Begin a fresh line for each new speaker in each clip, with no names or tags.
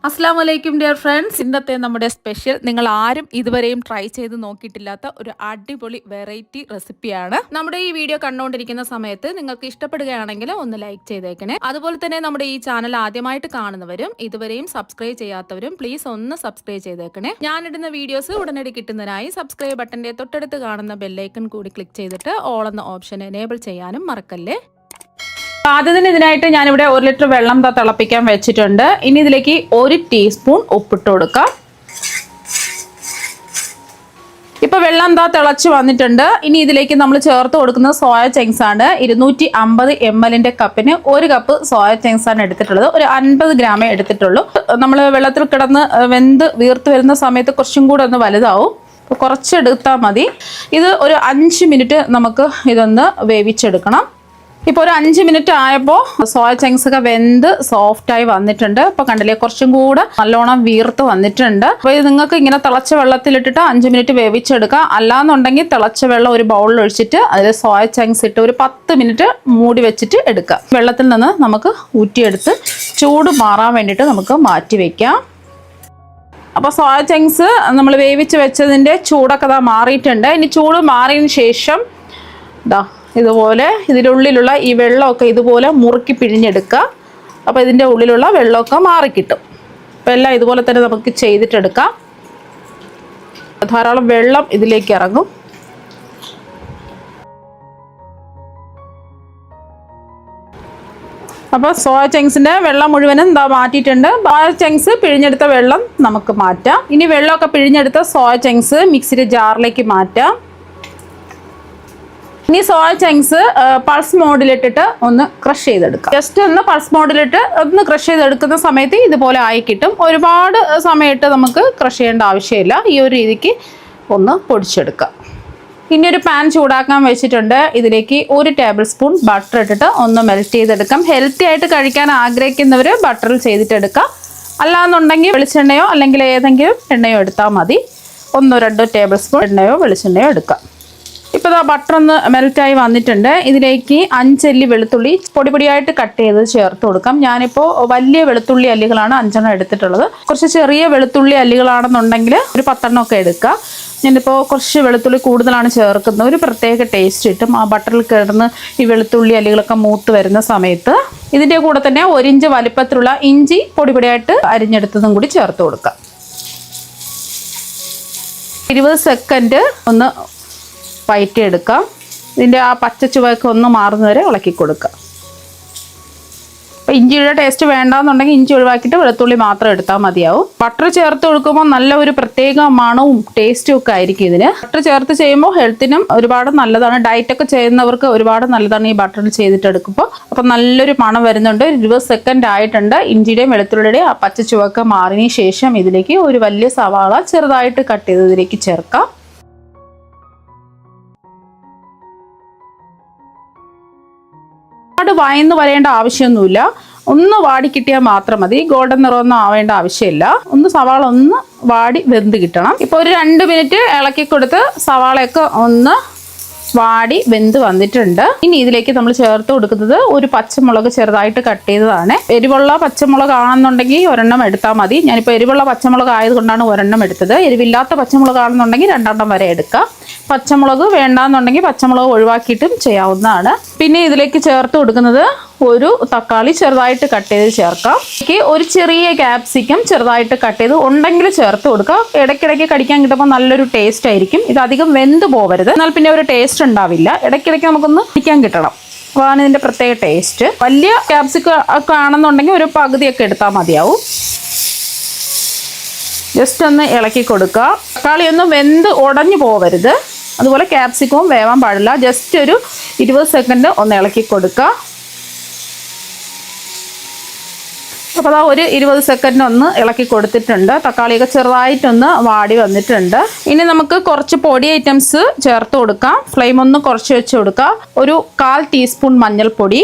അസ്സലാമു അലൈക്കും dear friends. ഇന്നത്തെ നമ്മുടെ സ്പെഷ്യൽ നിങ്ങൾ ആരും ഇതുവരെയും ട്രൈ ചെയ്ത് നോക്കിയിട്ടില്ലാത്ത ഒരു അടിപൊളി വെറൈറ്റി റെസിപ്പിയാണ്. നമ്മുടെ ഈ വീഡിയോ കണ്ടുകൊണ്ടിരിക്കുന്ന സമയത്ത് നിങ്ങൾക്ക് ഇഷ്ടപ്പെടുകയാണെങ്കിൽ ഒന്ന് ലൈക്ക് ചെയ്തേക്കണേ. അതുപോലെ തന്നെ നമ്മുടെ ഈ ചാനൽ ആദ്യമായിട്ട് കാണുന്നവരും ഇതുവരെയും സബ്സ്ക്രൈബ് ചെയ്യാത്തവരും പ്ലീസ് ഒന്ന് സബ്സ്ക്രൈബ് ചെയ്തേക്കണേ. ഞാനിടുന്ന വീഡിയോസ് ഉടനടി കിട്ടുന്നതിനായി സബ്സ്ക്രൈബ് ബട്ടന്റെ തൊട്ടടുത്ത് കാണുന്ന ബെല്ലൈക്കൺ കൂടി ക്ലിക്ക് ചെയ്തിട്ട് ഓൾ എന്ന ഓപ്ഷൻ എനേബിൾ ചെയ്യാനും മറക്കല്ലേ. ആദ്യം തന്നെ ഇതിനായിട്ട് ഞാനിവിടെ 1 ലിറ്റർ വെള്ളം തിളപ്പിക്കാൻ വെച്ചിട്ടുണ്ട്. ഇനി ഇതിലേക്ക് 1 ടീസ്പൂൺ ഉപ്പിട്ട് കൊടുക്കാം. ഇപ്പൊ വെള്ളം തിളച്ച് വന്നിട്ടുണ്ട്. ഇനി ഇതിലേക്ക് നമ്മൾ ചേർത്ത് കൊടുക്കുന്നത് സോയ ചങ്ക്സ് ആണ്. 250 ml കപ്പിന് 1 കപ്പ് സോയ ചങ്ക്സ് ആണ് എടുത്തിട്ടുള്ളത്. ഒരു 50 ഗ്രാമേ എടുത്തിട്ടുള്ളൂ. നമ്മൾ വെള്ളത്തിൽ കിടന്ന് വെന്ത് വീർത്ത് വരുന്ന സമയത്ത് കുറച്ചും കൂടെ ഒന്ന് വലുതാവും. കുറച്ചെടുത്താൽ മതി. ഇത് ഒരു 5 മിനിറ്റ് നമുക്ക് ഇതൊന്ന് വേവിച്ചെടുക്കണം. ഇപ്പോൾ ഒരു 5 മിനിറ്റ് ആയപ്പോൾ സോയ ചങ്ക്സ് ഒക്കെ വെന്ത് സോഫ്റ്റായി വന്നിട്ടുണ്ട്. ഇപ്പോൾ കണ്ടില്ലേ, കുറച്ചും കൂടെ നല്ലോണം വീർത്ത് വന്നിട്ടുണ്ട്. അപ്പോൾ ഇത് നിങ്ങൾക്ക് ഇങ്ങനെ തിളച്ച വെള്ളത്തിലിട്ടിട്ട് 5 മിനിറ്റ് വേവിച്ചെടുക്കാം. അല്ലാന്നുണ്ടെങ്കിൽ തിളച്ച വെള്ളം ഒരു ബൗളിൽ ഒഴിച്ചിട്ട് അതിൽ സോയ ചങ്ക്സ് ഇട്ട് ഒരു 10 മിനിറ്റ് മൂടി വെച്ചിട്ട് എടുക്കാം. വെള്ളത്തിൽ നിന്ന് നമുക്ക് ഊറ്റിയെടുത്ത് ചൂട് മാറാൻ വേണ്ടിയിട്ട് നമുക്ക് മാറ്റി വയ്ക്കാം. അപ്പോൾ സോയ ചങ്ക്സ് നമ്മൾ വേവിച്ച് വെച്ചതിൻ്റെ ചൂടൊക്കെ മാറിയിട്ടുണ്ട്. ഇനി ചൂട് മാറിയതിന് ശേഷം ഇതുപോലെ ഇതിനുള്ളിലുള്ള ഈ വെള്ളമൊക്കെ ഇതുപോലെ മുറുക്കി പിഴിഞ്ഞെടുക്കുക. അപ്പോൾ ഇതിൻ്റെ ഉള്ളിലുള്ള വെള്ളമൊക്കെ മാറിക്കിട്ടും. അപ്പോൾ എല്ലാം ഇതുപോലെ തന്നെ നമുക്ക് ചെയ്തിട്ടെടുക്കാം. ധാരാളം വെള്ളം ഇതിലേക്ക് ഇറങ്ങും. അപ്പോൾ സോയ ചങ്ക്സിൻ്റെ വെള്ളം മുഴുവനും മാറ്റിയിട്ടുണ്ട്. സോയ ചങ്ക്സ് പിഴിഞ്ഞെടുത്ത വെള്ളം നമുക്ക് മാറ്റാം. ഇനി വെള്ളമൊക്കെ പിഴിഞ്ഞെടുത്ത സോയ ചങ്ക്സ് മിക്സിയുടെ ജാറിലേക്ക് മാറ്റാം. ഇനി സോയ ചങ്ക്സ് പൾസ് മോഡിലിട്ടിട്ട് ഒന്ന് ക്രഷ് ചെയ്തെടുക്കാം. ജസ്റ്റ് ഒന്ന് പൾസ് മോഡിലിട്ട് ഒന്ന് ക്രഷ് ചെയ്തെടുക്കുന്ന സമയത്ത് ഇതുപോലെ ആയി കിട്ടും. ഒരുപാട് സമയത്ത് നമുക്ക് ക്രഷ് ചെയ്യേണ്ട ആവശ്യമില്ല. ഈ ഒരു രീതിക്ക് ഒന്ന് പൊടിച്ചെടുക്കാം. ഇനി ഒരു പാൻ ചൂടാക്കാൻ വെച്ചിട്ടുണ്ട്. ഇതിലേക്ക് 1 ടേബിൾ സ്പൂൺ ബട്ടർ ഇട്ടിട്ട് ഒന്ന് മെൽറ്റ് ചെയ്തെടുക്കാം. ഹെൽത്തി ആയിട്ട് കഴിക്കാൻ ആഗ്രഹിക്കുന്നവർ ബട്ടറിൽ ചെയ്തിട്ടെടുക്കാം. അല്ലാന്നുണ്ടെങ്കിൽ വെളിച്ചെണ്ണയോ അല്ലെങ്കിൽ ഏതെങ്കിലും എണ്ണയോ എടുത്താൽ മതി. 1-2 ടേബിൾ സ്പൂൺ എണ്ണയോ വെളിച്ചെണ്ണയോ എടുക്കാം. ഇപ്പോൾ ബട്ടർ ഒന്ന് മെൽറ്റായി വന്നിട്ടുണ്ട്. ഇതിലേക്ക് 5 അല്ലി വെളുത്തുള്ളി പൊടിയായിട്ട് കട്ട് ചെയ്ത് ചേർത്ത് കൊടുക്കാം. ഞാനിപ്പോൾ വലിയ വെളുത്തുള്ളി അല്ലികളാണ് 5 എടുത്തിട്ടുള്ളത്. കുറച്ച് ചെറിയ വെളുത്തുള്ളി അല്ലികളാണെന്നുണ്ടെങ്കിൽ ഒരു 10 ഒക്കെ എടുക്കുക. ഞാനിപ്പോൾ കുറച്ച് വെളുത്തുള്ളി കൂടുതലാണ് ചേർക്കുന്നത്. ഒരു പ്രത്യേക ടേസ്റ്റ് കിട്ടും ആ ബട്ടറിൽ കിടന്ന് ഈ വെളുത്തുള്ളി അല്ലികളൊക്കെ മൂത്ത് വരുന്ന സമയത്ത്. ഇതിൻ്റെ കൂടെ തന്നെ 1 ഇഞ്ച് വലിപ്പത്തിലുള്ള ഇഞ്ചി പൊടിയായിട്ട് അരിഞ്ഞെടുത്തതും കൂടി ചേർത്ത് കൊടുക്കാം. 20 സെക്കൻഡ് ഒന്ന് വഴറ്റിയെടുക്കാം. ഇതിൻ്റെ ആ പച്ച ചുവയൊക്കെ ഒന്ന് മാറുന്നവരെ ഇളക്കി കൊടുക്കുക. അപ്പോൾ ഇഞ്ചിയുടെ ടേസ്റ്റ് വേണ്ടാന്നുണ്ടെങ്കിൽ ഇഞ്ചി ഒഴിവാക്കിയിട്ട് വെളുത്തുള്ളി മാത്രം എടുത്താൽ മതിയാവും. ബട്ടർ ചേർത്ത് കൊടുക്കുമ്പോൾ നല്ല ഒരു പ്രത്യേക മണവും ടേസ്റ്റും ഒക്കെ ആയിരിക്കും ഇതിന്. ബട്ടർ ചേർത്ത് ചെയ്യുമ്പോൾ ഹെൽത്തിനും ഒരുപാട് നല്ലതാണ്. ഡയറ്റൊക്കെ ചെയ്യുന്നവർക്ക് ഒരുപാട് നല്ലതാണ് ഈ ബട്ടറിൽ ചെയ്തിട്ടെടുക്കുമ്പോൾ. അപ്പോൾ നല്ലൊരു മണം വരുന്നുണ്ട്. 20 സെക്കൻഡ് ആയിട്ടുണ്ട്. ഇഞ്ചിയുടെയും വെളുത്തുള്ളിയുടെയും ആ പച്ച ചുവയൊക്കെ മാറിയതിന് ശേഷം ഇതിലേക്ക് ഒരു വലിയ സവാള ചെറുതായിട്ട് കട്ട് ചെയ്ത് ഇതിലേക്ക് ചേർക്കാം. വയന്ന് വരേണ്ട ആവശ്യമൊന്നുമില്ല. ഒന്ന് വാടി കിട്ടിയാൽ മാത്രം മതി. ഗോൾഡൻ നിറമൊന്നും ആവേണ്ട ആവശ്യമില്ല. ഒന്ന് സവാള ഒന്ന് വാടി വെന്ത് കിട്ടണം. ഇപ്പോൾ ഒരു 2 മിനിറ്റ് ഇളക്കി കൊടുത്ത് സവാളയൊക്കെ ഒന്ന് വാടി വെന്ത് വന്നിട്ടുണ്ട്. ഇനി ഇതിലേക്ക് നമ്മൾ ചേർത്ത് കൊടുക്കുന്നത് ഒരു പച്ചമുളക് ചെറുതായിട്ട് കട്ട് ചെയ്തതാണ്. എരിവുള്ള പച്ചമുളക് ആണെന്നുണ്ടെങ്കിൽ 1 എടുത്താൽ മതി. ഞാനിപ്പോൾ എരിവുള്ള പച്ചമുളക് ആയതുകൊണ്ടാണ് 1 എടുത്തത്. എരിവില്ലാത്ത പച്ചമുളക് ആണെന്നുണ്ടെങ്കിൽ 2 വരെ എടുക്കാം. പച്ചമുളക് വേണ്ടാന്നുണ്ടെങ്കിൽ പച്ചമുളക് ഒഴിവാക്കിയിട്ടും ചെയ്യാവുന്നതാണ്. പിന്നെ ഇതിലേക്ക് ചേർത്ത് കൊടുക്കുന്നത് ഒരു തക്കാളി ചെറുതായിട്ട് കട്ട് ചെയ്ത് ചേർക്കാം. ഒരു ചെറിയ ക്യാപ്സിക്കം ചെറുതായിട്ട് കട്ട് ചെയ്ത് ഉണ്ടെങ്കിൽ ചേർത്ത് കൊടുക്കാം. ഇടയ്ക്കിടയ്ക്ക് കടിക്കാൻ കിട്ടുമ്പോൾ നല്ലൊരു ടേസ്റ്റ് ആയിരിക്കും. ഇത് അധികം വെന്ത് പോവരുത്, എന്നാൽ പിന്നെ ഒരു ടേസ്റ്റ് ഉണ്ടാവില്ല. ഇടയ്ക്കിടയ്ക്ക് നമുക്കൊന്ന് കടിക്കാൻ കിട്ടണം. അതാണ് ഇതിൻ്റെ പ്രത്യേക ടേസ്റ്റ്. വലിയ ക്യാപ്സിക്കം ഒക്കെ ആണെന്നുണ്ടെങ്കിൽ ഒരു പകുതിയൊക്കെ എടുത്താൽ മതിയാവും. ജസ്റ്റ് ഒന്ന് ഇളക്കി കൊടുക്കുക. തക്കാളി ഒന്നും വെന്ത് ഉടഞ്ഞു പോവരുത്. അതുപോലെ ക്യാപ്സിക്കവും വേവാൻ പാടില്ല. ജസ്റ്റ് ഒരു 20 സെക്കൻഡ് ഒന്ന് ഇളക്കി കൊടുക്കുക. അപ്പോൾ ഒരു 20 സെക്കൻഡ് ഒന്ന് ഇളക്കി കൊടുത്തിട്ടുണ്ട്. തക്കാളിയൊക്കെ ചെറുതായിട്ടൊന്ന് വാടി വന്നിട്ടുണ്ട്. ഇനി നമുക്ക് കുറച്ച് പൊടി ഐറ്റംസ് ചേർത്ത് കൊടുക്കാം. ഫ്ലെയിം ഒന്ന് കുറച്ച് വെച്ച് കൊടുക്കുക. ഒരു 1/4 ടീസ്പൂൺ മഞ്ഞൾപ്പൊടി,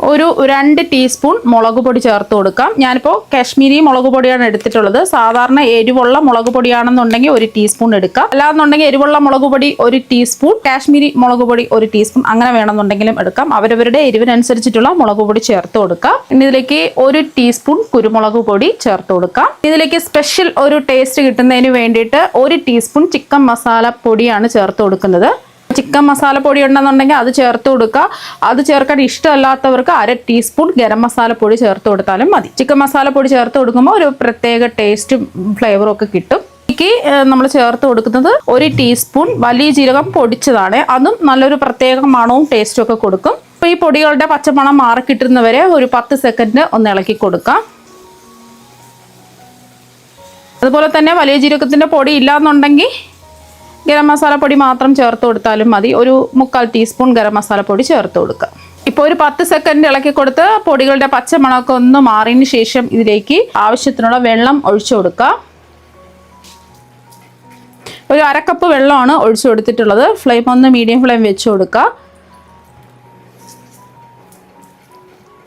ഒരു 2 ടീസ്പൂൺ മുളക് പൊടി ചേർത്ത് കൊടുക്കാം. ഞാനിപ്പോൾ കാശ്മീരി മുളക് പൊടിയാണ് എടുത്തിട്ടുള്ളത്. സാധാരണ എരിവുള്ള മുളക് പൊടിയാണെന്നുണ്ടെങ്കിൽ 1 ടീസ്പൂൺ എടുക്കാം. അല്ലാന്നുണ്ടെങ്കിൽ എരിവുള്ള മുളക് പൊടി 1 ടീസ്പൂൺ, കാശ്മീരി മുളക് പൊടി 1 ടീസ്പൂൺ, അങ്ങനെ വേണമെന്നുണ്ടെങ്കിലും എടുക്കാം. അവരവരുടെ എരിവിനനുസരിച്ചിട്ടുള്ള മുളക് പൊടി ചേർത്ത് കൊടുക്കാം. ഇനി ഇതിലേക്ക് 1 ടീസ്പൂൺ കുരുമുളക് പൊടി ചേർത്ത് കൊടുക്കാം. ഇതിലേക്ക് സ്പെഷ്യൽ ഒരു ടേസ്റ്റ് കിട്ടുന്നതിന് വേണ്ടിയിട്ട് 1 ടീസ്പൂൺ ചിക്കൻ മസാല പൊടിയാണ് ചേർത്ത് കൊടുക്കുന്നത്. ചിക്കൻ മസാല പൊടി ഉണ്ടെന്നുണ്ടെങ്കിൽ അത് ചേർത്ത് കൊടുക്കുക. അത് ചേർക്കാൻ ഇഷ്ടമല്ലാത്തവർക്ക് 1/2 ടീസ്പൂൺ ഗരം മസാല പൊടി ചേർത്ത് കൊടുത്താലും മതി. ചിക്കൻ മസാല പൊടി ചേർത്ത് കൊടുക്കുമ്പോൾ ഒരു പ്രത്യേക ടേസ്റ്റും ഫ്ലേവറും ഒക്കെ കിട്ടും. ഇതിലേക്ക് നമ്മൾ ചേർത്ത് കൊടുക്കുന്നത് 1 ടീസ്പൂൺ വലിയ ജീരകം പൊടിച്ചതാണ്. അതും നല്ലൊരു പ്രത്യേക മണവും ടേസ്റ്റും ഒക്കെ കൊടുക്കും. അപ്പോൾ ഈ പൊടികളുടെ പച്ചമണം മാറി കിട്ടുന്നവരെ ഒരു 10 സെക്കൻഡ് ഒന്ന് ഇളക്കി കൊടുക്കാം. അതുപോലെ തന്നെ വലിയ ജീരകത്തിൻ്റെ പൊടി ഇല്ലാന്നുണ്ടെങ്കിൽ ഗരം മസാല പൊടി മാത്രം ചേർത്ത് കൊടുത്താലും മതി. ഒരു 3/4 ടീസ്പൂൺ ഗരം മസാല പൊടി ചേർത്ത് കൊടുക്കുക. ഇപ്പോൾ ഒരു 10 സെക്കൻഡ് ഇളക്കി കൊടുത്ത് പൊടികളുടെ പച്ചമണമൊക്കെ ഒന്ന് മാറിയതിന് ശേഷം ഇതിലേക്ക് ആവശ്യത്തിനുള്ള വെള്ളം ഒഴിച്ചു കൊടുക്കുക. ഒരു 1/2 കപ്പ് വെള്ളമാണ് ഒഴിച്ചു കൊടുത്തിട്ടുള്ളത്. ഫ്ലെയിം ഒന്ന് മീഡിയം ഫ്ലെയിം വെച്ച് കൊടുക്കുക.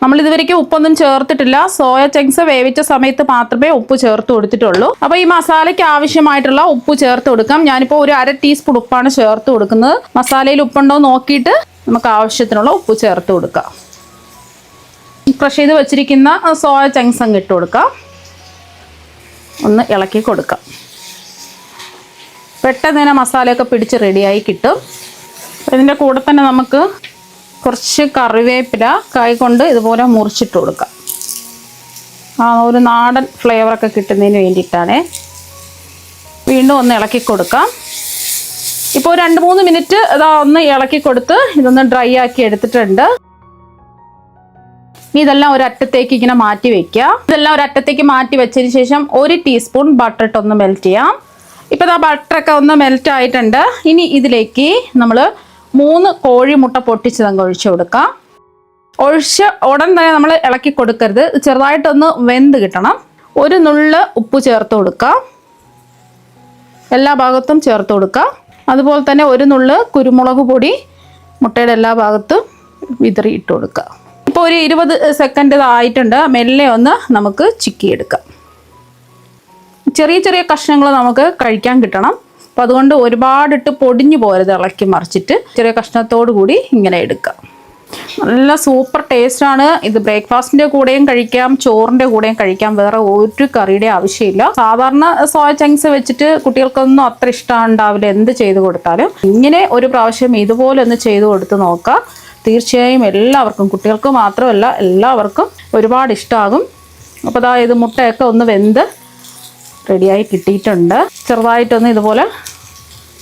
നമ്മൾ ഇതുവരേക്ക് ഉപ്പൊന്നും ചേർത്തിട്ടില്ല. സോയ ചങ്ക്സ് വേവിച്ച സമയത്ത് മാത്രമേ ഉപ്പ് ചേർത്ത് കൊടുത്തിട്ടുള്ളൂ. അപ്പോൾ ഈ മസാലയ്ക്ക് ആവശ്യമായിട്ടുള്ള ഉപ്പ് ചേർത്ത് കൊടുക്കാം. ഞാനിപ്പോൾ ഒരു 1/2 ടീസ്പൂൺ ഉപ്പാണ് ചേർത്ത് കൊടുക്കുന്നത്. മസാലയിൽ ഉപ്പുണ്ടോ നോക്കിയിട്ട് നമുക്ക് ആവശ്യത്തിനുള്ള ഉപ്പ് ചേർത്ത് കൊടുക്കാം. ക്രഷ് ചെയ്ത് വെച്ചിരിക്കുന്ന സോയ ചങ്ക്സ് അങ്ങ് ഇട്ട് കൊടുക്കാം. ഒന്ന് ഇളക്കി കൊടുക്കാം. പെട്ടെന്ന് തന്നെ മസാലയൊക്കെ പിടിച്ച് റെഡിയായി കിട്ടും. ഇതിൻ്റെ കൂടെ തന്നെ നമുക്ക് കുറച്ച് കറിവേപ്പില കൈ കൊണ്ട് ഇതുപോലെ മുറിച്ചിട്ട് കൊടുക്കാം. ഒരു നാടൻ ഫ്ലേവറൊക്കെ കിട്ടുന്നതിന് വേണ്ടിയിട്ടാണ്. വീണ്ടും ഒന്ന് ഇളക്കി കൊടുക്കാം. ഇപ്പോൾ 2-3 മിനിറ്റ് ഒന്ന് ഇളക്കി കൊടുത്ത് ഇതൊന്ന് ഡ്രൈ ആക്കി എടുത്തിട്ടുണ്ട്. ഇതെല്ലാം ഒരറ്റത്തേക്ക് ഇങ്ങനെ മാറ്റി വെക്കുക. ഇതെല്ലാം ഒരറ്റത്തേക്ക് മാറ്റി വെച്ചതിന് ശേഷം 1 ടീസ്പൂൺ ബട്ടർ ഇട്ടൊന്ന് മെൽറ്റ് ചെയ്യാം. ഇപ്പോൾ ബട്ടറൊക്കെ ഒന്ന് മെൽറ്റ് ആയിട്ടുണ്ട്. ഇനി ഇതിലേക്ക് നമ്മൾ 3 കോഴിമുട്ട പൊട്ടിച്ചതങ്ങ് ഒഴിച്ചു കൊടുക്കാം. ഒഴിച്ച് ഉടൻ തന്നെ നമ്മൾ ഇളക്കി കൊടുക്കരുത്. ചെറുതായിട്ടൊന്ന് വെന്ത് കിട്ടണം. 1 നുള്ള് ഉപ്പ് ചേർത്ത് കൊടുക്കാം. എല്ലാ ഭാഗത്തും ചേർത്ത് കൊടുക്കാം. അതുപോലെ തന്നെ 1 നുള്ള് കുരുമുളക് പൊടി മുട്ടയുടെ എല്ലാ ഭാഗത്തും വിതറി ഇട്ട് കൊടുക്കുക. ഇപ്പോൾ ഒരു 20 സെക്കൻഡ് ആയിട്ടുണ്ട്. മെല്ലെ ഒന്ന് നമുക്ക് ചിക്കിയെടുക്കാം. ചെറിയ ചെറിയ കഷ്ണങ്ങൾ നമുക്ക് കഴിക്കാൻ കിട്ടണം. അപ്പോൾ അതുകൊണ്ട് ഒരുപാടിട്ട് പൊടിഞ്ഞു പോരുത്. ഇളക്കി മറിച്ചിട്ട് ചെറിയ കഷ്ണത്തോടു കൂടി ഇങ്ങനെ എടുക്കാം. നല്ല സൂപ്പർ ടേസ്റ്റാണ്. ഇത് ബ്രേക്ക്ഫാസ്റ്റിൻ്റെ കൂടെയും കഴിക്കാം, ചോറിൻ്റെ കൂടെയും കഴിക്കാം. വേറെ ഒരു കറിയുടെ ആവശ്യമില്ല. സാധാരണ സോയ ചങ്ക്സ് വെച്ചിട്ട് കുട്ടികൾക്കൊന്നും അത്ര ഇഷ്ടം ഉണ്ടാവില്ല എന്ത് ചെയ്ത് കൊടുത്താലും. ഇങ്ങനെ ഒരു പ്രാവശ്യം ഇതുപോലെ ഒന്ന് ചെയ്ത് കൊടുത്ത് നോക്കാം. തീർച്ചയായും എല്ലാവർക്കും, കുട്ടികൾക്ക് മാത്രമല്ല എല്ലാവർക്കും ഒരുപാട് ഇഷ്ടമാകും. അപ്പോൾ ഇത് മുട്ടയൊക്കെ ഒന്ന് വെന്ത് റെഡിയായി കിട്ടിയിട്ടുണ്ട്. ചെറുതായിട്ടൊന്ന് ഇതുപോലെ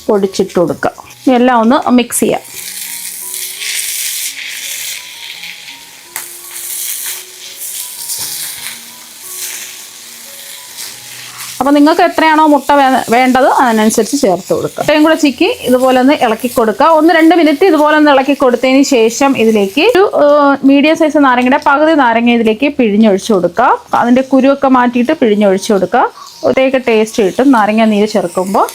പൊടിച്ചിട്ട് കൊടുക്കുക. എല്ലാം ഒന്ന് മിക്സ് ചെയ്യാം. അപ്പോൾ നിങ്ങൾക്ക് എത്രയാണോ മുട്ട വേണ്ടത് അതിനനുസരിച്ച് ചേർത്ത് കൊടുക്കുക. മുട്ടയും കൂടെ ചിക്കി ഇതുപോലെ ഒന്ന് ഇളക്കി കൊടുക്കുക. 1-2 മിനിറ്റ് ഇതുപോലെ ഒന്ന് ഇളക്കി കൊടുത്തതിന് ശേഷം ഇതിലേക്ക് ഒരു മീഡിയം സൈസ് നാരങ്ങയുടെ പകുതി നാരങ്ങ ഇതിലേക്ക് പിഴിഞ്ഞൊഴിച്ചു കൊടുക്കുക. അതിൻ്റെ കുരുവൊക്കെ മാറ്റിയിട്ട് പിഴിഞ്ഞൊഴിച്ചു കൊടുക്കുക. ഒരേക്ക് ടേസ്റ്റ് കിട്ടും നാരങ്ങ നീര് ചേർക്കുമ്പോൾ.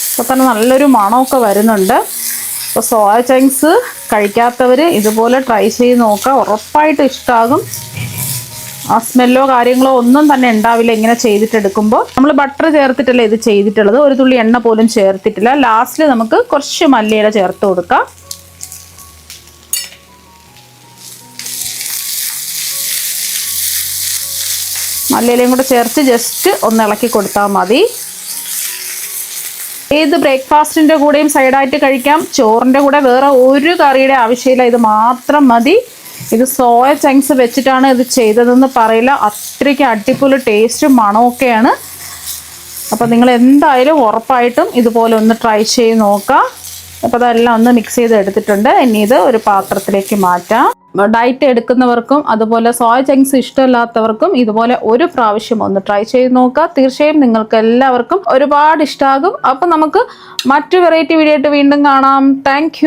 അപ്പോൾ തന്നെ നല്ലൊരു മണമൊക്കെ വരുന്നുണ്ട്. അപ്പോൾ സോയ ചങ്ക്സ് കഴിക്കാത്തവർ ഇതുപോലെ ട്രൈ ചെയ്ത് നോക്കുക. ഉറപ്പായിട്ട് ഇഷ്ടമാകും. ആ സ്മെല്ലോ കാര്യങ്ങളോ ഒന്നും തന്നെ ഉണ്ടാവില്ല ഇങ്ങനെ ചെയ്തിട്ടെടുക്കുമ്പോൾ. നമ്മൾ ബട്ടർ ചേർത്തിട്ടല്ലേ ഇത് ചെയ്തിട്ടുള്ളത്. ഒരു തുള്ളി എണ്ണ പോലും ചേർത്തിട്ടില്ല. ലാസ്റ്റിൽ നമുക്ക് കുറച്ച് മല്ലിയില ചേർത്ത് കൊടുക്കാം. മല്ലിയിലയും കൂടെ ചേർത്ത് ജസ്റ്റ് ഒന്ന് ഇളക്കി കൊടുത്താൽ മതി. ഏത് ബ്രേക്ക്ഫാസ്റ്റിൻ്റെ കൂടെയും സൈഡായിട്ട് കഴിക്കാം. ചോറിൻ്റെ കൂടെ വേറെ ഒരു കറിയുടെ ആവശ്യമില്ല. ഇത് മാത്രം മതി. ഇത് സോയ ചങ്ക്സ് വെച്ചിട്ടാണ് ഇത് ചെയ്തതെന്ന് പറയില്ല. അത്രയ്ക്ക് അടിപൊളി ടേസ്റ്റും മണമൊക്കെയാണ്. അപ്പോൾ നിങ്ങൾ എന്തായാലും ഉറപ്പായിട്ടും ഇതുപോലെ ഒന്ന് ട്രൈ ചെയ്ത് നോക്കാം. അപ്പോൾ അതെല്ലാം ഒന്ന് മിക്സ് ചെയ്ത് എടുത്തിട്ടുണ്ട്. ഇനി ഇത് ഒരു പാത്രത്തിലേക്ക് മാറ്റാം. ഡയറ്റ് എടുക്കുന്നവർക്കും അതുപോലെ സോയ ചങ്ക്സ് ഇഷ്ടമില്ലാത്തവർക്കും ഇതുപോലെ ഒരു പ്രാവശ്യം ഒന്ന് ട്രൈ ചെയ്ത് നോക്കുക. തീർച്ചയായും നിങ്ങൾക്ക് എല്ലാവർക്കും ഒരുപാട് ഇഷ്ടമാകും. അപ്പോൾ നമുക്ക് മറ്റു വെറൈറ്റി വീഡിയോ ആയിട്ട് വീണ്ടും കാണാം. താങ്ക്